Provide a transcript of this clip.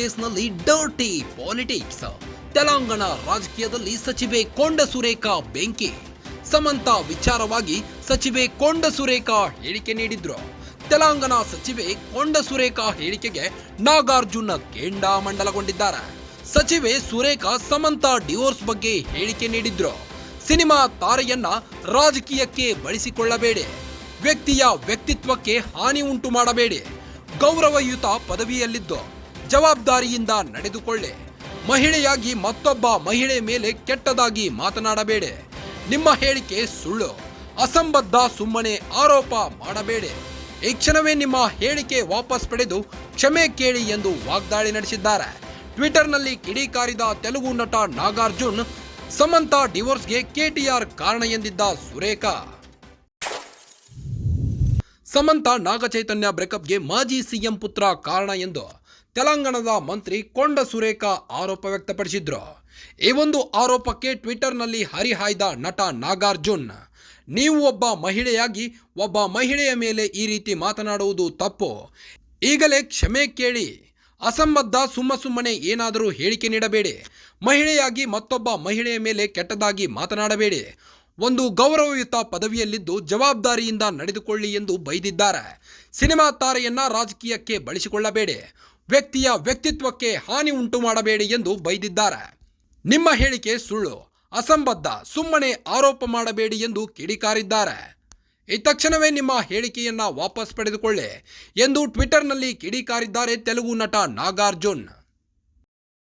ಕೇಸ್ನಲ್ಲಿ dirty politics. Telangana ರಾಜಕೀಯದಲ್ಲಿ ಸಚಿವೆ ಕೊಂಡ ಸುರೇಖಾ ಬೆಂಕಿ. ಸಮಂತಾ ವಿಚಾರವಾಗಿ ಸಚಿವೆ ಕೊಂಡ ಸುರೇಖಾ ಹೇಳಿಕೆ ನೀಡಿದ್ರು. ತೆಲಂಗಾಣ ಸಚಿವೆ ಕೊಂಡ ಸುರೇಖಾ ಹೇಳಿಕೆಗೆ ನಾಗಾರ್ಜುನ ಕೆಂಡಾಮಂಡಲಗೊಂಡಿದ್ದಾರೆ. ಸಚಿವೆ ಸುರೇಖಾ ಸಮಂತಾ ಡಿವೋರ್ಸ್ ಬಗ್ಗೆ ಹೇಳಿಕೆ ನೀಡಿದ್ರು. ಸಿನಿಮಾ ತಾರೆಯನ್ನ ರಾಜಕೀಯಕ್ಕೆ ಬಳಸಿಕೊಳ್ಳಬೇಡಿ, ವ್ಯಕ್ತಿಯ ವ್ಯಕ್ತಿತ್ವಕ್ಕೆ ಹಾನಿ ಉಂಟು ಮಾಡಬೇಡಿ, ಗೌರವಯುತ ಪದವಿಯಲ್ಲಿದ್ದು ಜವಾಬ್ದಾರಿಯಿಂದ ನಡೆದುಕೊಳ್ಳಿ, ಮಹಿಳೆಯಾಗಿ ಮತ್ತೊಬ್ಬ ಮಹಿಳೆ ಮೇಲೆ ಕೆಟ್ಟದಾಗಿ ಮಾತನಾಡಬೇಡಿ, ನಿಮ್ಮ ಹೇಳಿಕೆ ಸುಳ್ಳು, ಅಸಂಬದ್ಧ, ಸುಮ್ಮನೆ ಆರೋಪ ಮಾಡಬೇಡಿ, ಈ ಕ್ಷಣವೇ ನಿಮ್ಮ ಹೇಳಿಕೆ ವಾಪಸ್ ಪಡೆದು ಕ್ಷಮೆ ಕೇಳಿ ಎಂದು ವಾಗ್ದಾಳಿ ನಡೆಸಿದ್ದಾರೆ. ಟ್ವಿಟರ್ನಲ್ಲಿ ಕಿಡಿಕಾರಿದ ತೆಲುಗು ನಟ ನಾಗಾರ್ಜುನ್ ಸಮಂತಾ ಡಿವೋರ್ಸ್ಗೆ ಕೆಟಿಆರ್ ಕಾರಣ ಎಂದಿದ್ದ ಸುರೇಖಾ. ಸಮಂತಾ ನಾಗಚೈತನ್ಯ ಬ್ರೇಕಪ್ಗೆ ಮಾಜಿ ಸಿಎಂ ಪುತ್ರ ಕಾರಣ ಎಂದು ತೆಲಂಗಾಣದ ಮಂತ್ರಿ ಕೊಂಡ ಸುರೇಖಾ ಆರೋಪ ವ್ಯಕ್ತಪಡಿಸಿದ್ರು. ಈ ಒಂದು ಆರೋಪಕ್ಕೆ ಟ್ವಿಟರ್ನಲ್ಲಿ ಹರಿಹಾಯ್ದ ನಟ ನಾಗಾರ್ಜುನ್, ನೀವು ಒಬ್ಬ ಮಹಿಳೆಯಾಗಿ ಒಬ್ಬ ಮಹಿಳೆಯ ಮೇಲೆ ಈ ರೀತಿ ಮಾತನಾಡುವುದು ತಪ್ಪು, ಈಗಲೇ ಕ್ಷಮೆ ಕೇಳಿ, ಅಸಂಬದ್ಧ, ಸುಮ್ಮನೆ ಏನಾದರೂ ಹೇಳಿಕೆ ನೀಡಬೇಡಿ, ಮಹಿಳೆಯಾಗಿ ಮತ್ತೊಬ್ಬ ಮಹಿಳೆಯ ಮೇಲೆ ಕೆಟ್ಟದಾಗಿ ಮಾತನಾಡಬೇಡಿ, ಒಂದು ಗೌರವಯುತ ಪದವಿಯಲ್ಲಿದ್ದು ಜವಾಬ್ದಾರಿಯಿಂದ ನಡೆದುಕೊಳ್ಳಿ ಎಂದು ಬೈದಿದ್ದಾರೆ. ಸಿನಿಮಾ ತಾರೆಯನ್ನ ರಾಜಕೀಯಕ್ಕೆ ಬಳಸಿಕೊಳ್ಳಬೇಡಿ, ವ್ಯಕ್ತಿಯ ವ್ಯಕ್ತಿತ್ವಕ್ಕೆ ಹಾನಿ ಉಂಟು ಮಾಡಬೇಡಿ ಎಂದು ಬೈದಿದ್ದಾರೆ. ನಿಮ್ಮ ಹೇಳಿಕೆ ಸುಳ್ಳು, ಅಸಂಬದ್ಧ, ಸುಮ್ಮನೆ ಆರೋಪ ಮಾಡಬೇಡಿ ಎಂದು ಕಿಡಿಕಾರಿದ್ದಾರೆ. ಈ ತಕ್ಷಣವೇ ನಿಮ್ಮ ಹೇಳಿಕೆಯನ್ನ ವಾಪಸ್ ಪಡೆದುಕೊಳ್ಳಿ ಎಂದು ಟ್ವಿಟರ್ನಲ್ಲಿ ಕಿಡಿಕಾರಿದ್ದಾರೆ ತೆಲುಗು ನಟ ನಾಗಾರ್ಜುನ್.